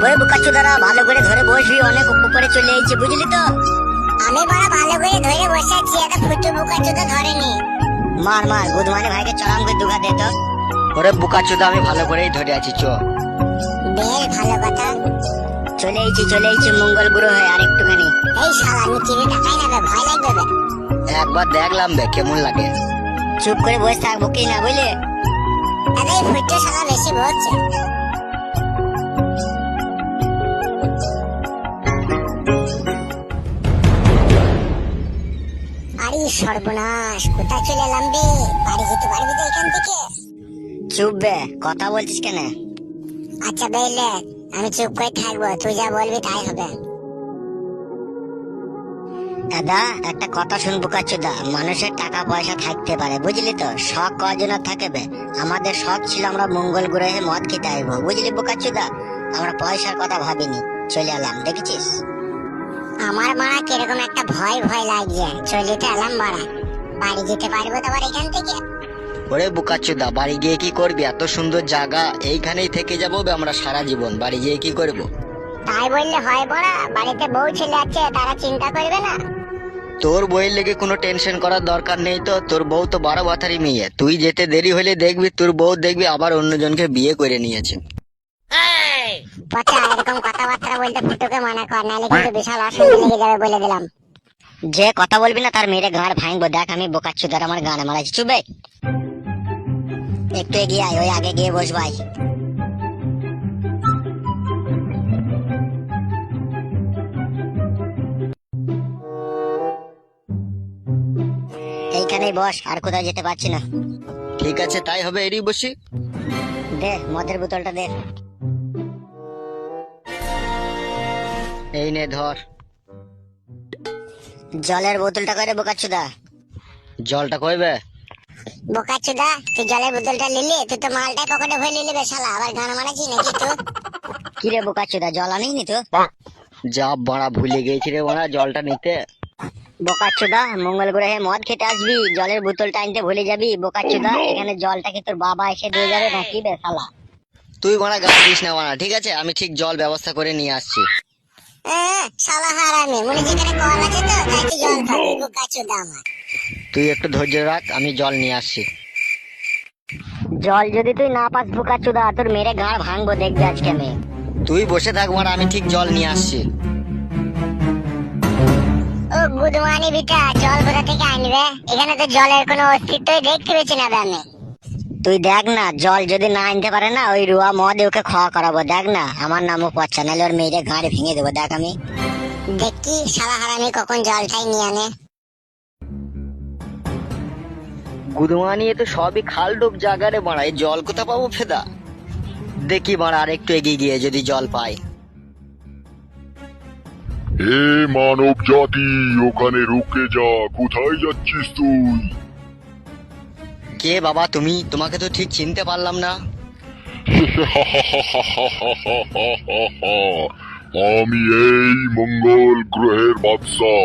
ওই বোকাচোদারা ভালো করে ধরে বসবি, অনেক উপরে চলে এসেছে বুঝলি তো। আমি বড় ভালো করে ধরে বসে আছি, এত ফুটু বোকাচোদা ধরেনি। মার মার গুদমানি ভাইকে চড়াম করে দুঘা দে তো। ওরে বোকাচোদা আমি ভালো করেই ধরে আছি চ। বেশ ভালো কথা। চলে এসেছি মঙ্গল গ্রহ হয়ে আর একটুখানি। এই শালা নিচে টাকাই নেবে, ভয় লাগবে বে। একবার দেখলাম বে কেমন লাগে। চুপ করে বসে থাকবো কি না বুঝলে। আরে ফুটু শালা বেশি বলছে। আরে সর্বনাশ, কোথায় চলে এলাম বে? বাড়ি যেতে পারবি তো এখান থেকে? চুপ বে, কথা বলছিস কেন? আচ্ছা বেলে, আমি চুপ করে থাকবো, তুই যা বলবি তাই হবে। দাদা একটা কথা শুন বোকাচোদা, মানুষের টাকা পয়সা থাকতে পারে বুঝলি তো, শখ কজনের থাকে বে। আমাদের শখ ছিল আমরা মঙ্গল গ্রহে মদ খেতে আইবো বুঝলি বোকাচোদা। আমরা পয়সার কথা ভাবিনি, চলে এলাম দেখেছিস। আমার মারা কিরকম একটা ভয় ভয় লাগছে, চলে তো এলাম মারা। বাড়ি যেতে পারবো তো আবার এখান থেকে? ওরে বোকাচোদা বাড়ি গিয়ে কি করবি? এত সুন্দর জায়গা, এইখানেই থেকে যাবো বে আমরা সারা জীবন। বাড়ি গিয়ে কি করবো? তাই বললে হয় বড়া? বাড়িতে বউ ছেলে আছে, তারা চিন্তা করবে না? তোর বইয়ের লেগে কোনো টেনশন করার দরকার নেই তো। তোর বউ তো 12 বাতারি মেয়ে, তুই যেতে দেরি হলে দেখবি তোর বউ দেখবি আবার অন্যজনকে বিয়ে করে নিয়েছে। পচা এরকম কথাবার্তা বলতে ফুটুকে মানা কর, নাহলে কিন্তু বিশাল অসুবিধা লেগে যাবে বলে দিলাম। যে কথা বলবি না তার মেরে গাঁড় ভাঙবো। দেখ আমি বোকাচোদার আমার গানে মারাইছি, চুপ বে। একটু এগিয়ে আয়, ওই আগে গিয়ে বস ভাই। এইখানেই বস, আর কোথাও যেতে পারছি না। ঠিক আছে তাই হবে, এরই বসি। দে মদের বোতলটা দে। এই নে ধর। জলের বোতলটা করে বোকাচোদা। জলটা কইবে? বোকাচোদা তুই জলের বোতলটা নিলি, তুই তো মালটাই পকেটে ভরে নিলি বে শালা, আবার গান মারাচ্ছিস নাকি তুই? কিরে বোকাচোদা জল আনিনি তো? যা বড়া ভুলে গেছি রে বড়া জলটা নিতে। বোকাচোদা মঙ্গল গ্রহে মদ খেতে আসবি, জলের বোতলটা আনতে ভুলে যাবি বোকাচোদা। এখানে জলটা কি তোর বাবা এসে দিয়ে যাবে নাকি বে শালা? তুই বড়া গাল দিস না বড়া, ঠিক আছে? আমি ঠিক জল ব্যবস্থা করে নিয়ে আসছি। শালা হারামি, মনে যেখানে কল আছে তো তাই তুই জল খাবি বোকাচোদা আমার। তুই একটু ধৈর্য রাখ, আমি জল নিয়ে আসছি। জল যদি তুই না পাস বোকাচোদা, তোর মেরে গাঁড় ভাঙবো দেখবি আজকে আমি। তুই বসে থাক বড়া, আমি ঠিক জল নিয়ে আসছি। ও গুদমানি বিটা, জল কোথা থেকে আনবে? এখানে তো জলের কোনো অস্তিত্বই দেখতে পেয়েছি না আমি। তুই দেখ না, জল যদি না আনতে পারে না, ওই রুয়া মদ ওকে খাওয়া করাবো। দেখ না আমার নামও পচ্ছা, নাহলে ওর মেয়েদের গাঁড় ভেঙে দেবো। দেখ আমি দেখি শালা হারামি কখন জলটাই নিয়ে আনে। গুদমানি এ তো সবই খাল ডুব জায়গা রে বড়া, এই জল কোথা পাবো ফেদা? দেখি বড়া আর একটু এগিয়ে গিয়ে যদি জল পাই। হে মানব জাতি, ওখানে রুকে যা, কোথায় যাচ্ছিস তুই? কে বাবা তুমি? তোমাকে তো ঠিক চিনতে পারলাম না। আমি এই মঙ্গল গ্রহের বাদশা,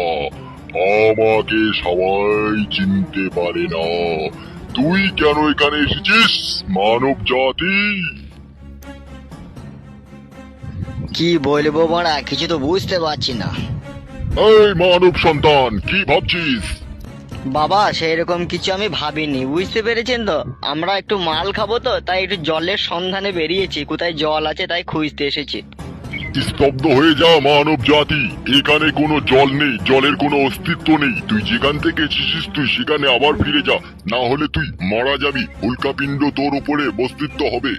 আমাকে সবাই চিনতে পারে না। তুই কেন এখানে এসেছিস মানব জাতি? কি বলবো বড়া, কিছু তো বুঝতে পারছি না। এই মানব সন্তান, কি ভাবছিস? বাবা সেরকম কিছু আমি ভাবিনি, বুঝতে পেরেছেন তো? আমরা একটু মাল খাবো তো, তাই একটু জলের সন্ধানে বেরিয়েছি, কোথায় জল আছে তাই খুঁজতে এসেছি। স্তব্ধ হয়ে যা মানব জাতি, এখানে কোনো জল নেই, জলের কোনো অস্তিত্ব নেই। তুই যেখান থেকে এসেছিস তুই সেখানে আবার ফিরে যা, না হলে তুই মারা যাবি। উল্কাপিণ্ড তোর উপরে অস্তিত্ব হবে।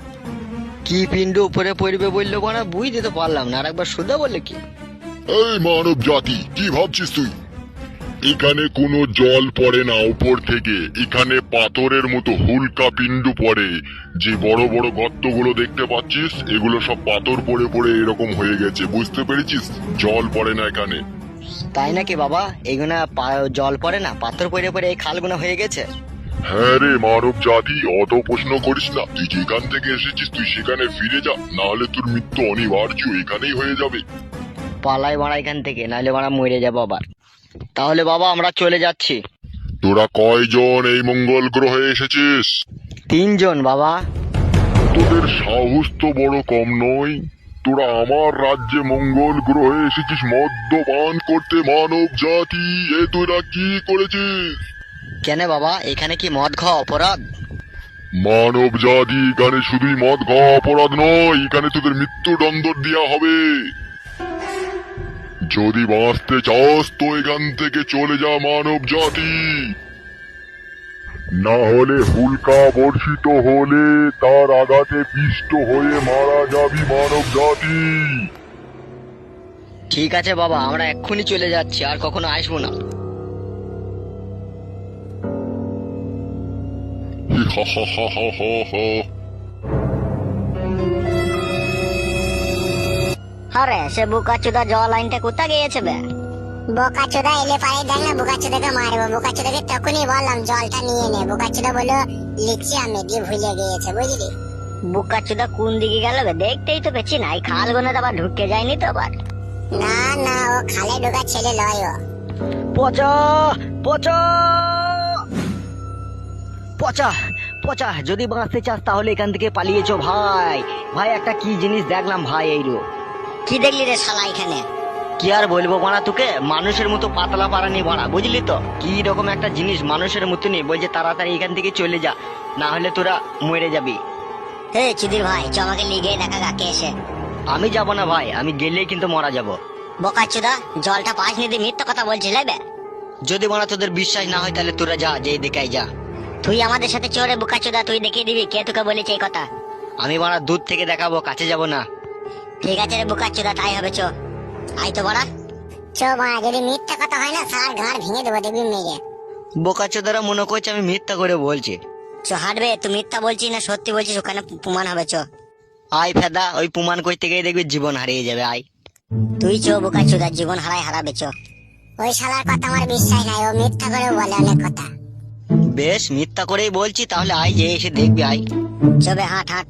কি পিণ্ড উপরে পড়বে বললো বড়া, বুঝতে তো পারলাম না, আর একবার শুধু বললে কি? এই মানব জাতি, কি ভাবছিস তুই? এখানে কোনো জল পড়ে না উপর থেকে, এখানে পাথরের মতো হুলকা পিণ্ড পড়ে। যে বড় বড় গর্তগুলো দেখতে পাচ্ছিস, এগুলো সব পাথর পড়ে পড়ে এরকম হয়ে গেছে, বুঝতে পেরেছিস? জল পড়ে না এখানে। তাই নাকি বাবা? এগুনা জল পড়ে না, পাথর পড়ে পড়ে এই খালগুনা হয়ে গেছে? হ্যাঁ রে মানব জাতি, অত প্রশ্ন করিস না। তুই যেখান থেকে এসেছিস তুই সেখানে ফিরে যা, না হলে তোর মৃত্যু অনিবার্য এখানেই হয়ে যাবে। পালাই মারা এখান থেকে, নাহলে মারা মরে যাবো আবার। তাহলে বাবা আমরা চলে যাচ্ছি। তোরা কয়জন এই মঙ্গল গ্রহে এসেছিস? 3 জন বাবা। তোদের সাহস তো বড় কম নয়। তোরা আমার রাজ্যে মঙ্গল গ্রহে এসেছিস মদ্যপান করতে? মানব জাতি, এ তোরা কি করেছিস? কেন বাবা, এখানে কি মদ খাওয়া অপরাধ? মানব জাতি, এখানে শুধুই মদ খাওয়া অপরাধ নয়, এখানে তোদের মৃত্যুদণ্ড দেওয়া হবে। যদি বাঁচতে চাস তো এখান থেকে চলে যা মানব জাতি, না হলে হুলকা বর্ষিত হলে তার আঘাতে পিষ্ট হয়ে মারা যাবি মানব জাতি। ঠিক আছে বাবা, আমরা এক্ষুনি চলে যাচ্ছি, আর কখনো আসবো না। হা হা হা হা হা হা। আরে সে বুকাচুদা জল লাইনটা কোথা গিয়েছে বে? বোকাচোদা এলে পারে দেখ না, বোকাচোদাকে মারবো। বোকাচোদাকে তখনই বললাম জলটা নিয়ে নে, বোকাচোদা বললো লিখছি আমি, দিয়ে ভুলে গিয়েছে বুঝলি। বুকাচুদা কোন দিকে গেল বে? দেখতেই তো পেছি না, এই খাল গোনা আবার ঢুকে যায়নি তো আবার? না না, ও খালে ঢোকা ছেলে লয় ও। পচা পচা পচা পচা, যদি বাঁচতে চাস তাহলে এখান থেকে পালিয়েছো ভাই। ভাই একটা কি জিনিস দেখলাম ভাই, এইরো। কি দেখলি রে শালা এখানে? কি আর বলবো বাড়া তোকে, মানুষের মতো পাতলা পারানি বাড়া, বুঝলি তো? কি রকম একটা জিনিস মানুষের মতো নেই, বলছে তাড়াতাড়ি এখান থেকে চলে যা, না হলে তোরা মরে যাবি। হে চিদির ভাই, চ আমাকে লিগে দেখা কাকে এসে। আমি যাব না ভাই, আমি গেলেই কিন্তু মারা যাব। বোকাচুদা জলটা পাস নিতে মিথ্যা কথা বলছিস বে? যদি মারা তোদের বিশ্বাস না হয় তাহলে তোরা যা, যেই দেখাই যা। তুই আমাদের সাথে চলে বুকাচুদা, তুই দেখিয়ে দিবি কে তোকে বলেছে এই কথা। আমি মারা দূর থেকে দেখাবো, কাছে যাব না। ঠিক আছে রে বুকাচুদা, তাই হবে, চ আই তো বড়া। চো বাড়া, যদি মিথ্যা কথা হয় না সার ঘাড় ভেঙে দেবো দেখবি মেরে। বোকাচোদারা মনে করছে আমি মিথ্যা করে বলছি। চ হাঁটবে, তুই মিথ্যা বলছিস না সত্যি বলছিস, ওখানে প্রমাণ হবে, চ। আয় ফেদা, ওই প্রমাণ করতে গিয়ে দেখবি জীবন হারিয়ে যাবে। আয় তুই চ বুকাচুদা, জীবন হারাবে, চ। ওই শালার কথা আমার বিশ্বাস নাই, ও মিথ্যা করে বলে অনেক কথা। বেশ, মিথ্যা করেই বলছি, তাহলে আয় যে এসে দেখবি, আয়। চবে হাঁট হাঁট।